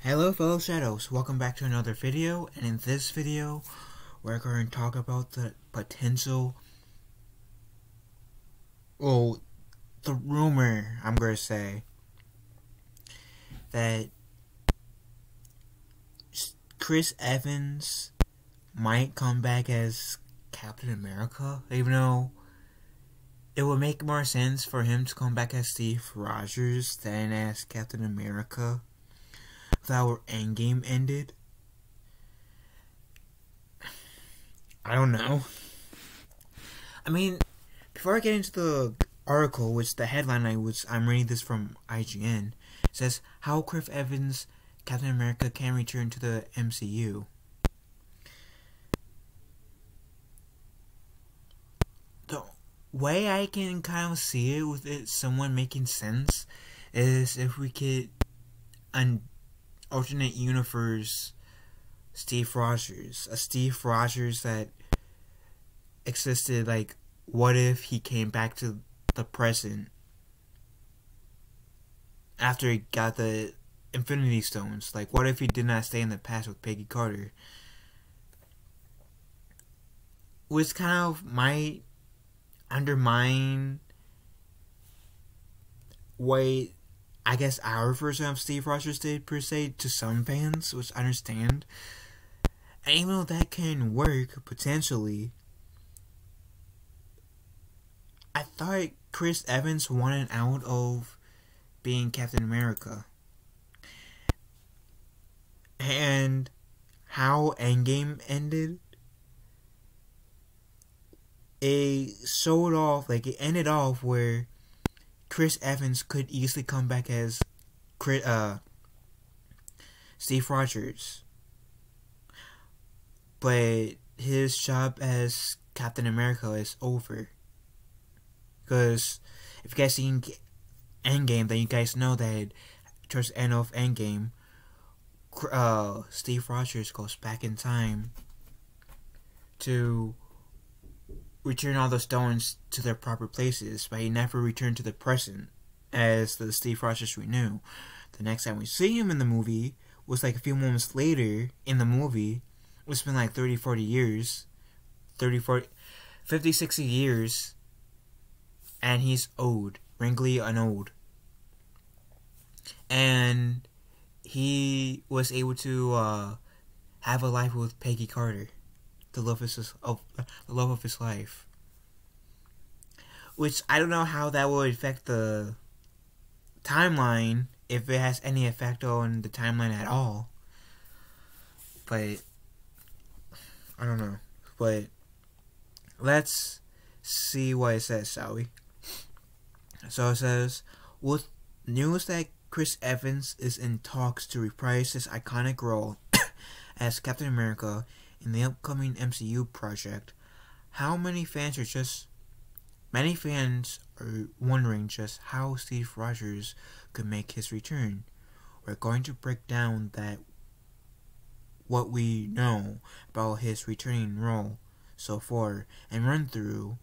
Hello fellow shadows, welcome back to another video, and in this video we're going to talk about the potential, the rumor, I'm going to say, that Chris Evans might come back as Captain America, even though it would make more sense for him to come back as Steve Rodgers than as Captain America. Our Endgame ended. I don't know. I mean, before I get into the article, which the headline I'm reading this from IGN, says how Chris Evans, Captain America, can return to the MCU. The way I can kind of see it with it someone making sense is if we could alternate universe Steve Rodgers. A Steve Rodgers that existed, like, what if he came back to the present after he got the Infinity Stones? Like, what if he did not stay in the past with Peggy Carter? Which kind of might undermine what I guess our version of Steve Rodgers did, per se, to some fans, which I understand. And even though that can work, potentially, I thought Chris Evans wanted out of being Captain America. And how Endgame ended, it ended off where Chris Evans could easily come back as Steve Rodgers, but his job as Captain America is over. Because if you guys seen Endgame, then you guys know that towards the end of Endgame, Steve Rodgers goes back in time to return all the stones to their proper places, but he never returned to the present as the Steve Rodgers we knew. The next time we see him in the movie was like a few moments later in the movie. It's been like 30, 40 years. 30, 40, 50, 60 years. And he's old. Wrinkly and old. And he was able to have a life with Peggy Carter. The love of his life. Which I don't know how that will affect the timeline, if it has any effect on the timeline at all. But I don't know. But let's see what it says, shall we? So it says, with news that Chris Evans is in talks to reprise his iconic role as Captain America in the upcoming MCU project, many fans are wondering just how Steve Rodgers could make his return. We're going to break down what we know about his returning role so far, and run through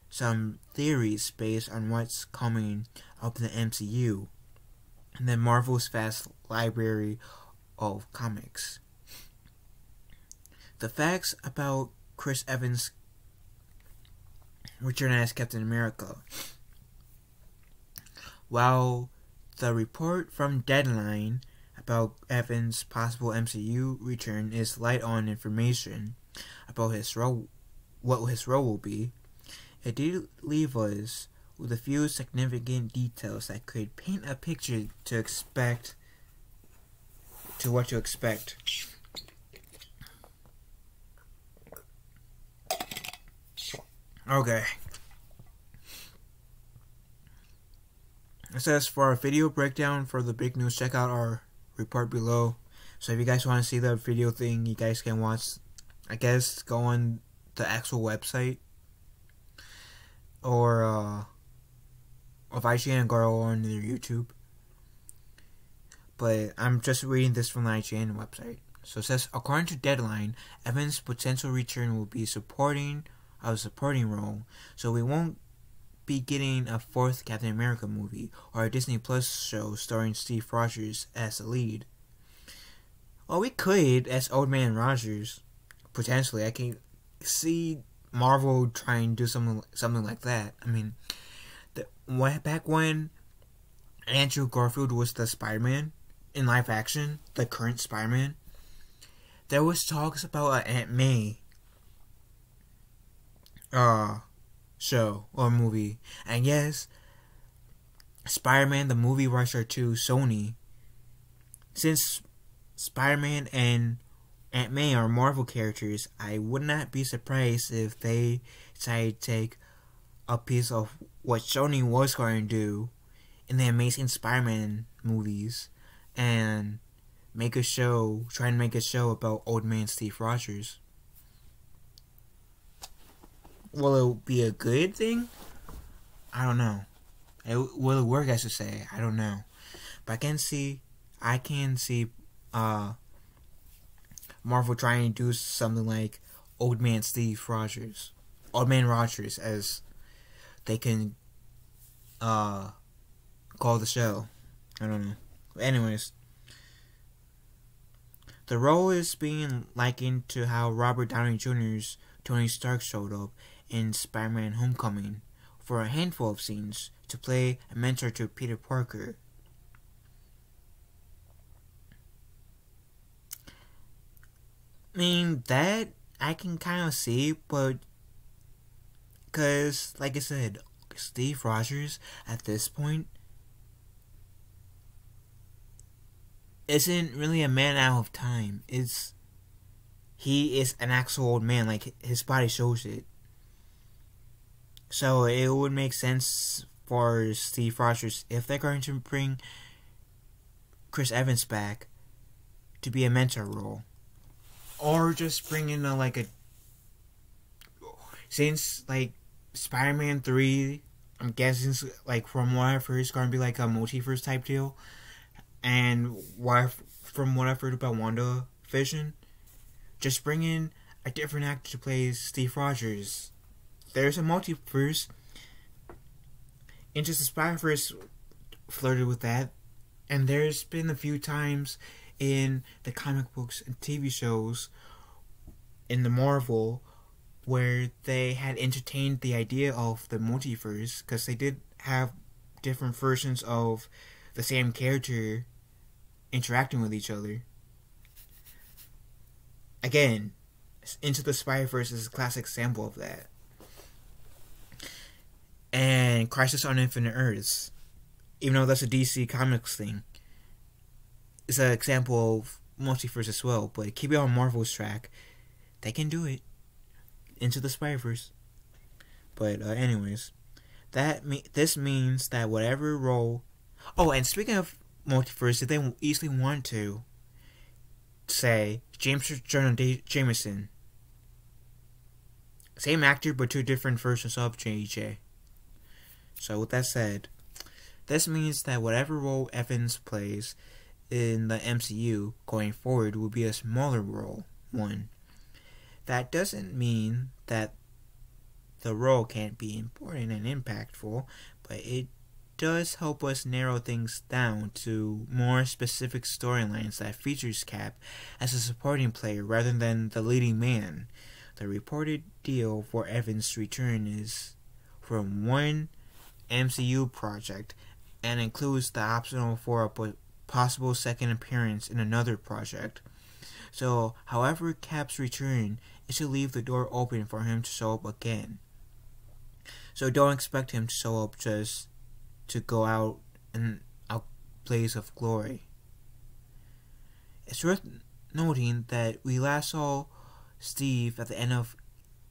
some theories based on what's coming up in the MCU and then Marvel's vast library of comics. The facts about Chris Evans' return as Captain America. While the report from Deadline about Evans' possible MCU return is light on information about what his role will be, it did leave us with a few significant details that could paint a picture to what to expect. Okay. It says, for our video breakdown for the big news, check out our report below. So if you guys want to see the video thing, you guys can watch, I guess, go on the actual website. Or, of IGN, go on their YouTube. But I'm just reading this from the IGN website. So it says, according to Deadline, Evans' potential return will be a supporting role, so we won't be getting a fourth Captain America movie or a Disney Plus show starring Steve Rodgers as the lead. Well, we could as Old Man Rogers potentially. I can see Marvel trying to do something like that. I mean, back when Andrew Garfield was the Spider-Man in live action, the current Spider-Man, there was talks about an Aunt May show or movie. And yes, Spider-Man the movie rights are to Sony. Since Spider-Man and Aunt May are Marvel characters, I would not be surprised if they decided to take a piece of what Sony was going to do in the Amazing Spider-Man movies and try and make a show about Old Man Steve Rodgers. Will it be a good thing? I don't know. Will it work, I should say? I don't know. But I can see Marvel trying to do something like Old Man Rogers, as they can call the show. I don't know. But anyways, the role is being likened to how Robert Downey Jr.'s Tony Stark showed up in Spider-Man Homecoming for a handful of scenes to play a mentor to Peter Parker. I mean, that I can kind of see, but because, like I said, Steve Rodgers at this point isn't really a man out of time. He is an actual old man, like his body shows it. So it would make sense for Steve Rodgers, if they're going to bring Chris Evans back, to be a mentor role. Or just bring in since like Spider-Man 3, I'm guessing like from what I've heard, it's going to be like a multiverse type deal. And from what I've heard about WandaVision, just bring in a different actor to play Steve Rodgers. There's a multiverse. Into the Spider-Verse flirted with that, and there's been a few times in the comic books and TV shows in the Marvel where they had entertained the idea of the multiverse, because they did have different versions of the same character interacting with each other. Again, Into the Spider-Verse is a classic example of that. And Crisis on Infinite Earths, even though that's a DC Comics thing, is an example of multiverse as well. But keep it on Marvel's track, they can do it. Into the Spider-Verse. But anyways, this means that whatever role. Oh, and speaking of multiverse, if they easily want to say James Jonah Jameson, same actor but two different versions of JJ. So with that said, this means that whatever role Evans plays in the MCU going forward will be a smaller role one. That doesn't mean that the role can't be important and impactful, but it does help us narrow things down to more specific storylines that features Cap as a supporting player rather than the leading man. The reported deal for Evans' return is from one MCU project and includes the optional for a possible second appearance in another project. So, however Cap's return, it should leave the door open for him to show up again. So don't expect him to show up just to go out in a blaze of glory. It's worth noting that we last saw Steve at the end of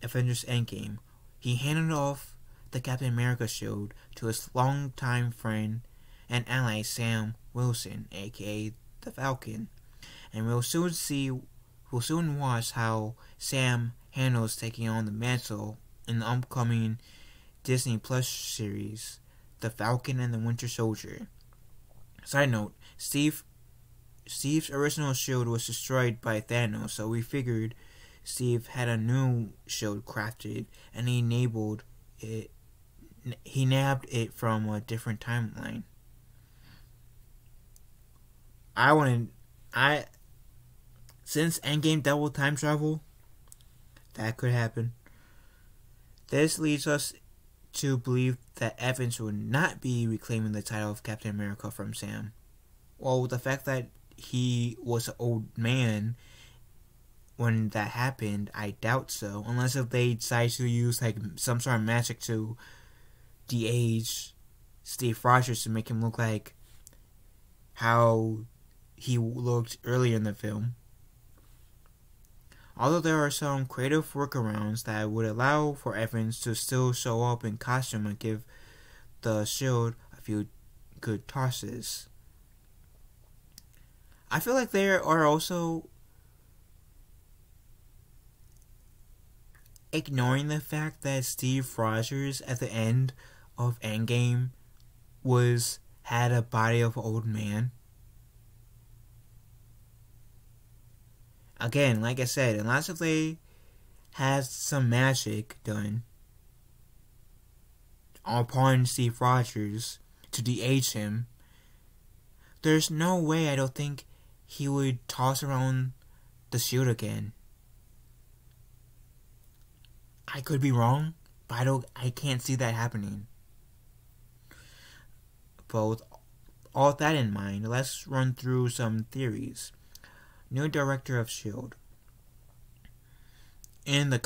Avengers Endgame. He handed off the Captain America shield to his longtime friend and ally Sam Wilson, aka the Falcon, and we'll soon watch how Sam handles taking on the mantle in the upcoming Disney Plus series, The Falcon and the Winter Soldier. Side note, Steve's original shield was destroyed by Thanos, so we figured Steve had a new shield crafted, and he nabbed it from a different timeline. since Endgame double time travel, that could happen. This leads us to believe that Evans would not be reclaiming the title of Captain America from Sam. Well, the fact that he was an old man when that happened, I doubt so. Unless if they decide to use like some sort of magic to de-age Steve Rodgers to make him look like how he looked earlier in the film. Although there are some creative workarounds that would allow for Evans to still show up in costume and give the shield a few good tosses. I feel like they are also ignoring the fact that Steve Rodgers at the end of Endgame had a body of an old man. Again, like I said, unless if they had some magic done upon Steve Rodgers to de-age him, there's no way I don't think he would toss around the shield again. I could be wrong, but I can't see that happening. But with all that in mind, let's run through some theories. New director of S.H.I.E.L.D. In the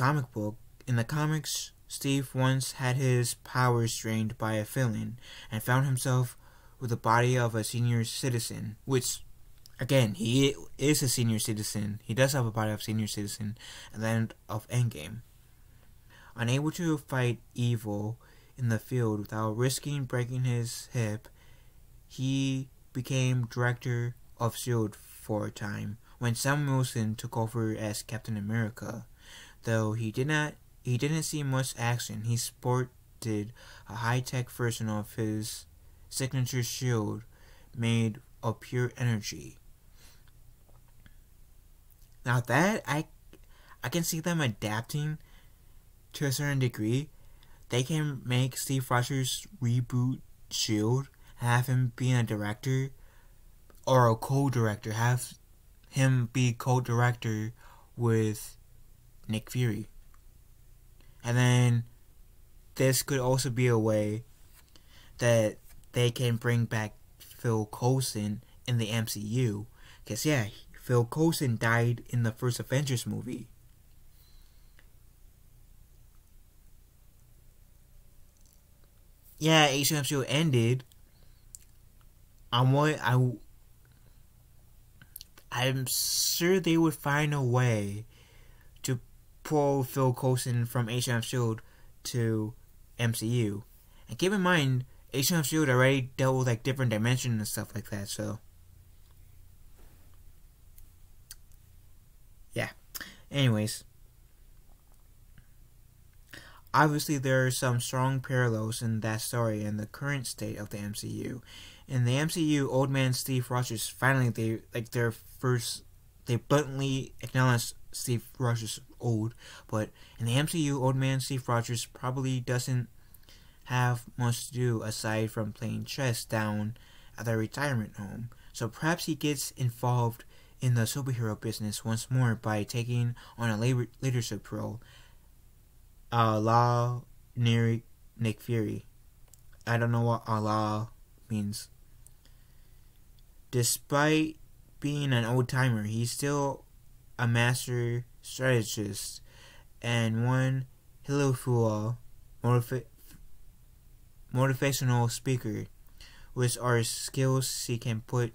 comics, Steve once had his powers drained by a villain and found himself with the body of a senior citizen, which, again, he is a senior citizen. He does have a body of a senior citizen at the end of Endgame. Unable to fight evil in the field without risking breaking his hip, he became director of S.H.I.E.L.D. for a time, when Sam Wilson took over as Captain America. Though he didn't see much action, he sported a high-tech version of his signature shield made of pure energy. Now that I can see them adapting to a certain degree. They can make Steve Rodgers reboot S.H.I.E.L.D., have him be a director or a co-director, have him be co-director with Nick Fury. And then this could also be a way that they can bring back Phil Coulson in the MCU. Because yeah, Phil Coulson died in the first Avengers movie. Yeah, Agents of S.H.I.E.L.D. ended. I'm sure they would find a way to pull Phil Coulson from Agents of S.H.I.E.L.D. to MCU. And keep in mind, Agents of S.H.I.E.L.D. already dealt with like different dimensions and stuff like that, so yeah. Anyways, obviously there are some strong parallels in that story and the current state of the MCU. In the MCU, old man Steve Rodgers finally they bluntly acknowledge Steve Rodgers old, but in the MCU, old man Steve Rodgers probably doesn't have much to do aside from playing chess down at their retirement home. So perhaps he gets involved in the superhero business once more by taking on a leadership role, la Nick Fury. I don't know what Allah means. Despite being an old-timer, he's still a master strategist and one hilarious motivational speaker, which are skills he can put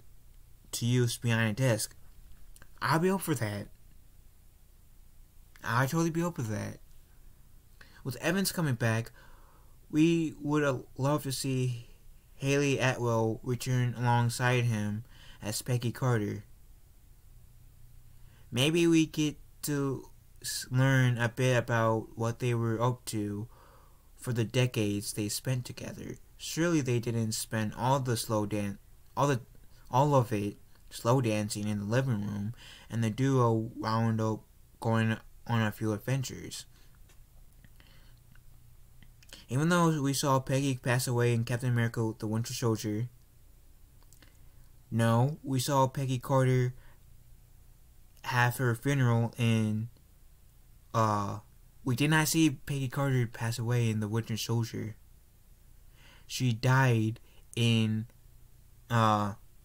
to use behind a desk. I'll be up for that. I'll totally be up for that. With Evans coming back, we would love to see Haley Atwell return alongside him as Peggy Carter. Maybe we get to learn a bit about what they were up to for the decades they spent together. Surely they didn't spend all of it slow dancing in the living room, and the duo wound up going on a few adventures. Even though we saw Peggy pass away in Captain America: The Winter Soldier, no, we saw Peggy Carter have her funeral in we did not see Peggy Carter pass away in the Winter Soldier. She died in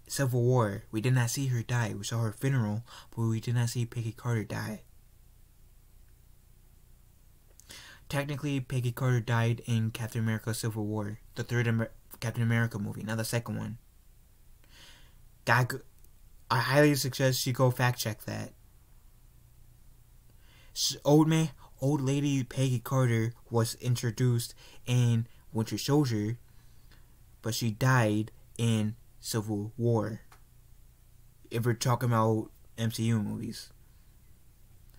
Civil War. We did not see her die. We saw her funeral, but we did not see Peggy Carter die. Technically, Peggy Carter died in Captain America Civil War, the third Captain America movie, not the second one. I highly suggest you go fact check that. Old lady Peggy Carter was introduced in Winter Soldier, but she died in Civil War. If we're talking about MCU movies.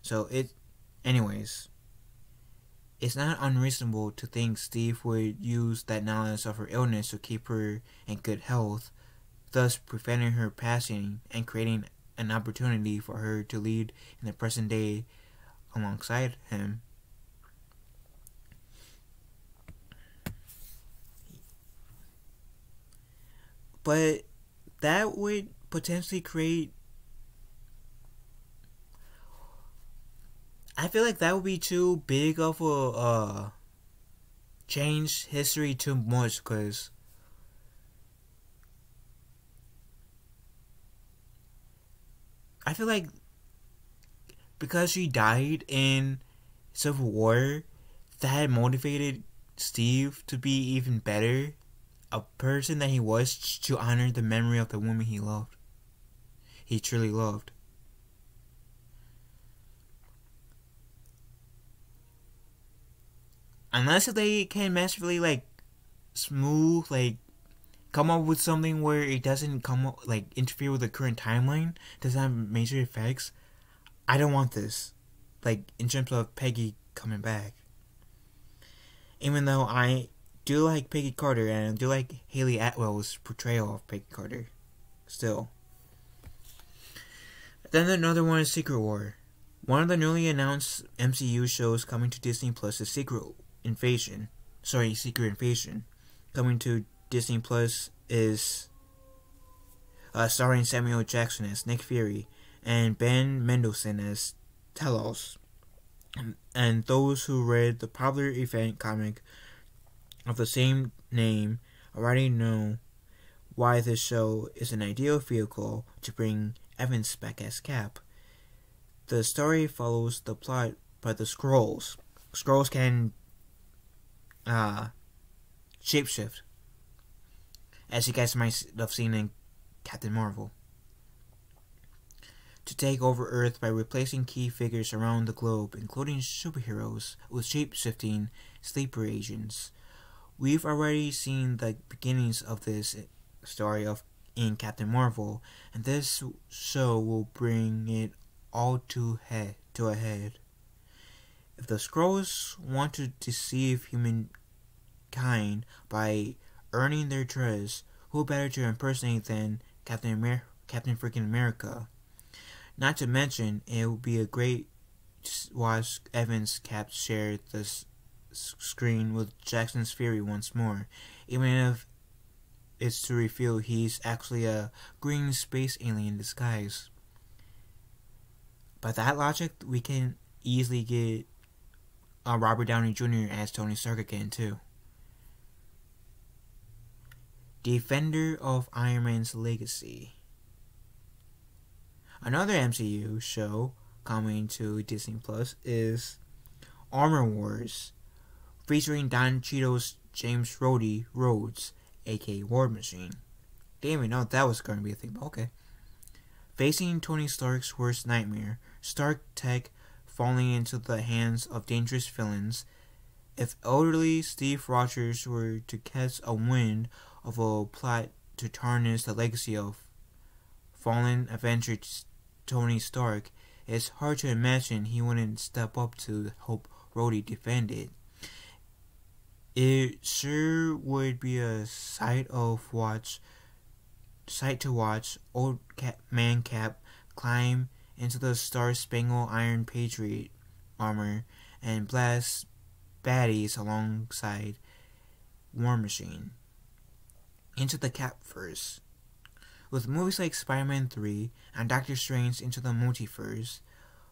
So anyways, it's not unreasonable to think Steve would use that knowledge of her illness to keep her in good health, thus preventing her passing and creating an opportunity for her to lead in the present day alongside him. But that would potentially create... I feel like that would be too big of a change history too much, because I feel like because she died in Civil War, that motivated Steve to be even better, a person that he was, to honor the memory of the woman he loved. He truly loved. Unless they can massively come up with something where it doesn't interfere with the current timeline, doesn't have major effects, I don't want this. In terms of Peggy coming back. Even though I do like Peggy Carter and I do like Haley Atwell's portrayal of Peggy Carter. Still. Then another one is Secret War. One of the newly announced MCU shows coming to Disney Plus is Secret Invasion. Coming to Disney Plus is starring Samuel Jackson as Nick Fury and Ben Mendelsohn as Talos. And those who read the popular event comic of the same name already know why this show is an ideal vehicle to bring Evans back as Cap. The story follows the plot by the Skrulls. Skrulls can shapeshift, as you guys might have seen in Captain Marvel, to take over Earth by replacing key figures around the globe, including superheroes, with shape-shifting sleeper agents. We've already seen the beginnings of this story in Captain Marvel, and this show will bring it all to a head. If the Skrulls want to deceive humankind by earning their trust, who better to impersonate than Captain freaking America? Not to mention, it would be a great watch Evans Cap share the screen with Jackson's Fury once more, even if it's to reveal he's actually a green space alien in disguise. By that logic, we can easily get Robert Downey Jr. as Tony Stark again, too. Defender of Iron Man's Legacy. Another MCU show coming to Disney Plus is Armor Wars, featuring Don Cheadle's James Rhodes, aka War Machine. Didn't even know that was going to be a thing, but okay. Facing Tony Stark's worst nightmare, Stark Tech falling into the hands of dangerous villains, if elderly Steve Rodgers were to catch a wind of a plot to tarnish the legacy of fallen Avenger Tony Stark, it's hard to imagine he wouldn't step up to help Rhodey defend it. It sure would be a sight to watch old man Cap climb into the Star-Spangled Iron Patriot armor and blast baddies alongside War Machine. Into the Cap verse. With movies like Spider-Man 3 and Doctor Strange Into the Multiverse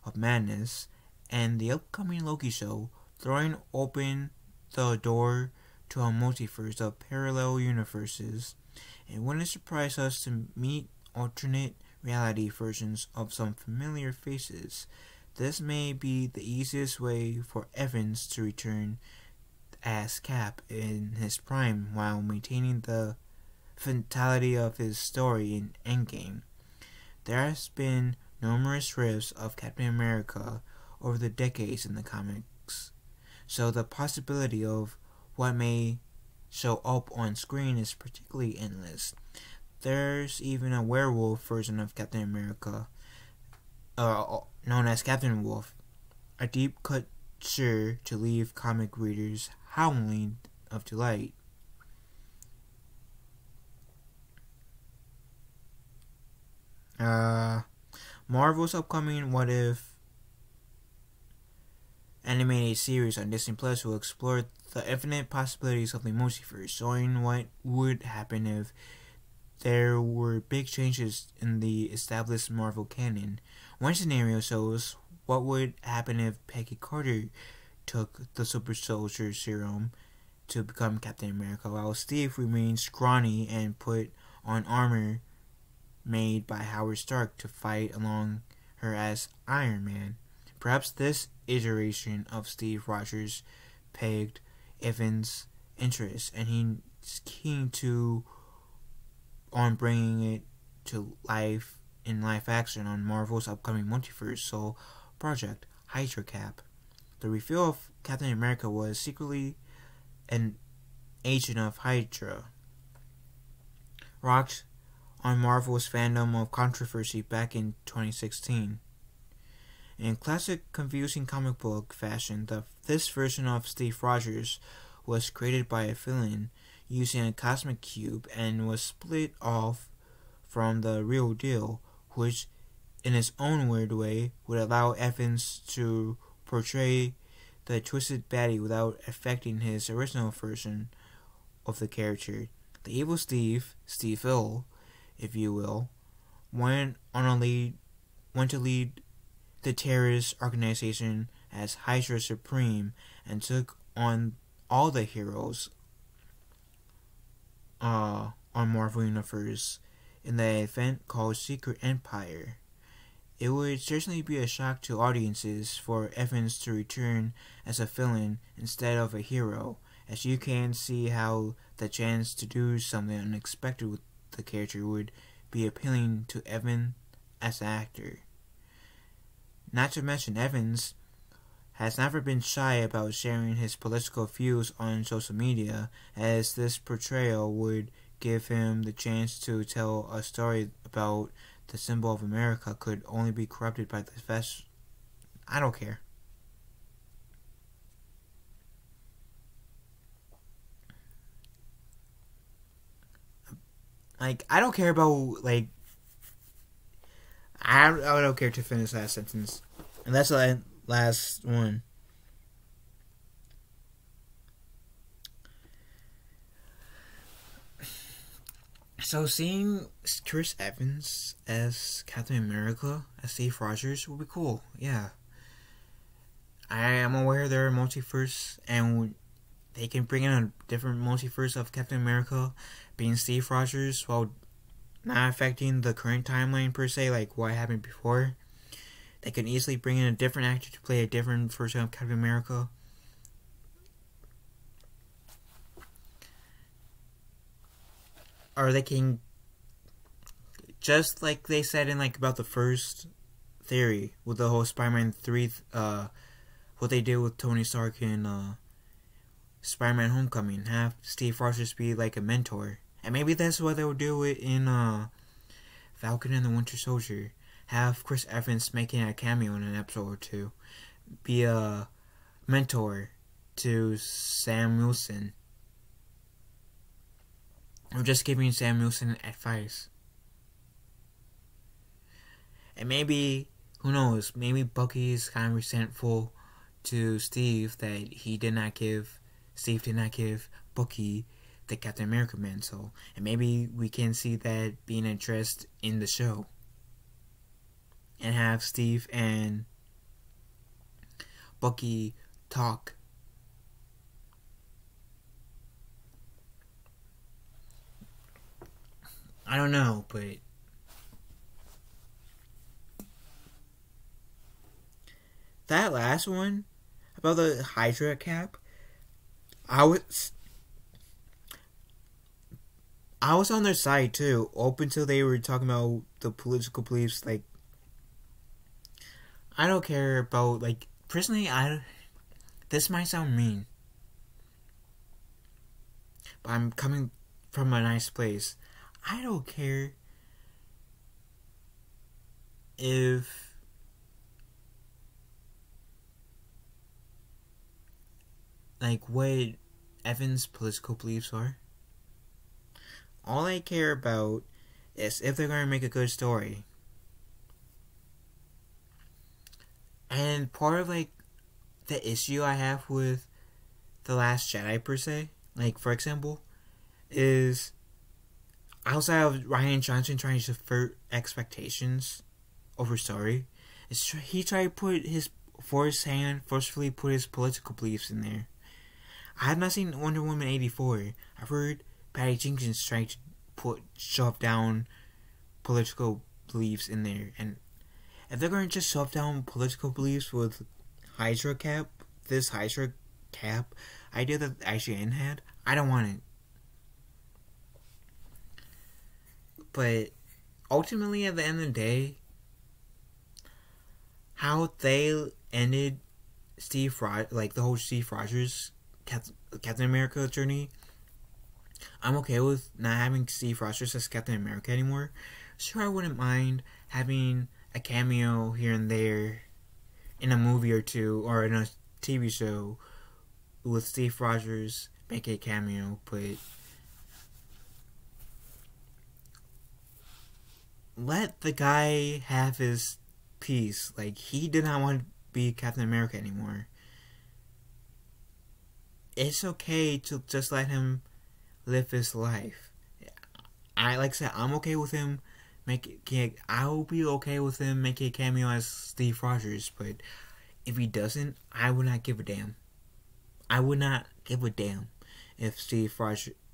of Madness and the upcoming Loki show throwing open the door to a multiverse of parallel universes, it wouldn't surprise us to meet alternate reality versions of some familiar faces. This may be the easiest way for Evans to return as Cap in his prime while maintaining the fatality of his story in Endgame. There has been numerous rifts of Captain America over the decades in the comics, so the possibility of what may show up on screen is particularly endless. There's even a werewolf version of Captain America, known as Captain Wolf, a deep-cut sure to leave comic readers howling of delight. Marvel's upcoming What If animated series on Disney Plus will explore the infinite possibilities of the multiverse, showing what would happen if there were big changes in the established Marvel canon. One scenario shows what would happen if Peggy Carter took the super soldier serum to become Captain America, while Steve remains scrawny and put on armor made by Howard Stark to fight along her as Iron Man. Perhaps this iteration of Steve Rodgers pegged Evans' interest, and he's keen on bringing it to life in live action on Marvel's upcoming multiverse so project, Hydra Cap. The reveal of Captain America was secretly an agent of Hydra, rocked on Marvel's fandom of controversy back in 2016. In classic confusing comic book fashion, this version of Steve Rodgers was created by a villain using a cosmic cube and was split off from the real deal, which in its own weird way would allow Evans to portray the twisted baddie without affecting his original version of the character. The evil Steve Ill, if you will, went to lead the terrorist organization as Hydra Supreme and took on all the heroes on Marvel Universe in the event called Secret Empire. It would certainly be a shock to audiences for Evans to return as a villain instead of a hero, as you can see how the chance to do something unexpected with the character would be appealing to Evans as an actor. Not to mention, Evans has never been shy about sharing his political views on social media, as this portrayal would give him the chance to tell a story about the symbol of America could only be corrupted by the flesh. I don't care. I don't care about, I don't care to finish that sentence. And that's the last one. So seeing Chris Evans as Captain America, as Steve Rodgers, would be cool. Yeah. I am aware there are multiverse, and they can bring in a different multiverse of Captain America being Steve Rodgers while not affecting the current timeline per se, like what happened before. They can easily bring in a different actor to play a different version of Captain America. Or they can, just like they said in about the first theory with the whole Spider-Man 3, what they did with Tony Stark in Spider-Man Homecoming, have Steve Rogers be like a mentor. And maybe that's what they'll do it in Falcon and the Winter Soldier. Have Chris Evans making a cameo in an episode or two. Be a mentor to Sam Wilson. Or just giving Sam Wilson advice. And maybe, who knows, maybe Bucky's kind of resentful to Steve that Steve did not give Bucky the Captain America mantle, and maybe we can see that being addressed in the show, and have Steve and Bucky talk. I don't know, but that last one about the Hydra cap, I was on their side too, up until they were talking about the political beliefs. Like, I don't care about, like, personally, this might sound mean, but I'm coming from a nice place. I don't care if like what Evan's political beliefs are. All I care about is if they're going to make a good story. And part of, like, the issue I have with The Last Jedi, per se, like, for example, is outside of Rian Johnson trying to subvert expectations over story, he tried to put his forcefully put his political beliefs in there. I have not seen Wonder Woman 84. I've heard Patty Jenkins trying to shove down political beliefs in there, and if they're going to just shove down political beliefs with this Hydra cap idea that IGN had, I don't want it. But ultimately, at the end of the day, how they ended the whole Steve Rodgers Captain America journey, I'm okay with not having Steve Rodgers as Captain America anymore. Sure, I wouldn't mind having a cameo here and there in a movie or two, or in a TV show with Steve Rodgers make a cameo, but let the guy have his piece. Like, he did not want to be Captain America anymore. It's okay to just let him live his life. Like I said, I'm okay with him I'll be okay with him making a cameo as Steve Rodgers, but if he doesn't, I would not give a damn. I would not give a damn if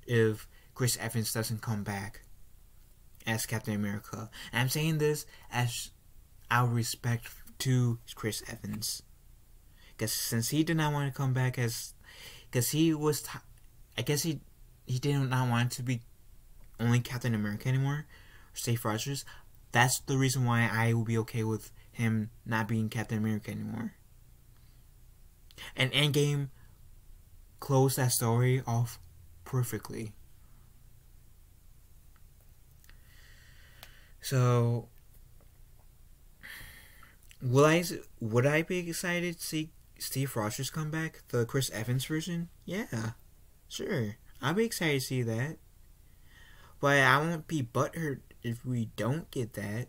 if Chris Evans doesn't come back as Captain America. And I'm saying this as out of respect to Chris Evans, because since he did not want to come back because he was, I guess he did not want to be only Captain America anymore, or Steve Rodgers. That's the reason why I will be okay with him not being Captain America anymore. And Endgame closed that story off perfectly. So, would I be excited to see Steve Rodgers come back, the Chris Evans version? Yeah, sure. I'll be excited to see that. But I won't be butthurt if we don't get that.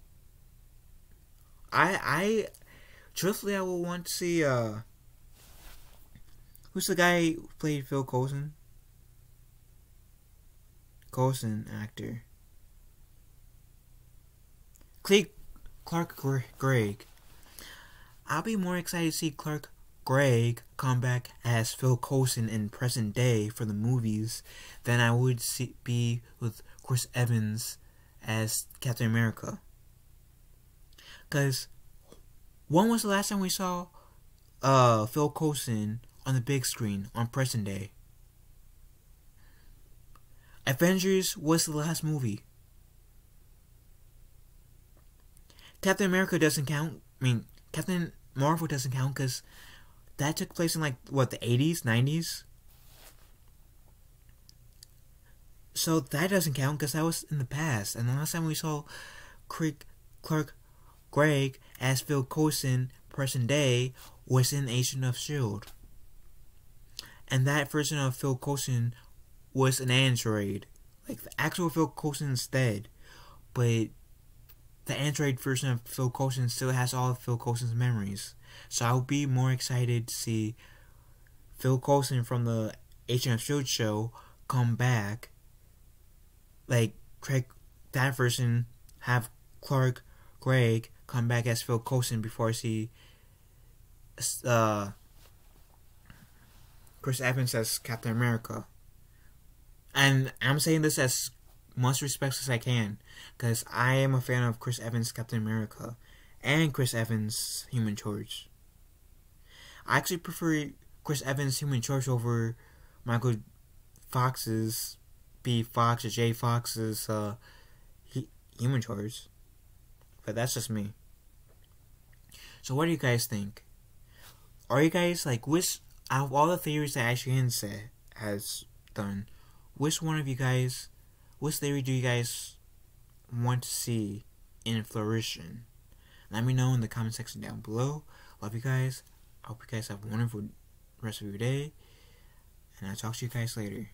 I truthfully, I will want to see, who's the guy who played Phil Coulson? Coulson actor. Clark Gregg. I'll be more excited to see Clark Gregg come back as Phil Coulson in present day for the movies than I would be with Chris Evans as Captain America. Because when was the last time we saw Phil Coulson on the big screen on present day? Avengers was the last movie. Captain America doesn't count. I mean, Captain Marvel doesn't count because that took place in, like, what, the 80s, 90s? So that doesn't count because that was in the past. And the last time we saw Clark Gregg as Phil Coulson present day was in Agent of S.H.I.E.L.D. And that version of Phil Coulson was an android. Like, the actual Phil Coulson's dead, but the android version of Phil Coulson still has all of Phil Coulson's memories. So I'll be more excited to see Phil Coulson from the Agent of S.H.I.E.L.D. show come back, like that version have Greg come back as Phil Coulson before he Chris Evans as Captain America. And I'm saying this as much respect as I can, because I am a fan of Chris Evans Captain America and Chris Evans Human Torch. I actually prefer Chris Evans Human Torch over Michael Fox's B. Fox or J. Fox's Human Torch. But that's just me. So what do you guys think? Are you guys like, which out of all the theories that Ashley Hinson has done, which theory do you guys want to see in fruition? Let me know in the comment section down below. Love you guys. I hope you guys have a wonderful rest of your day. And I'll talk to you guys later.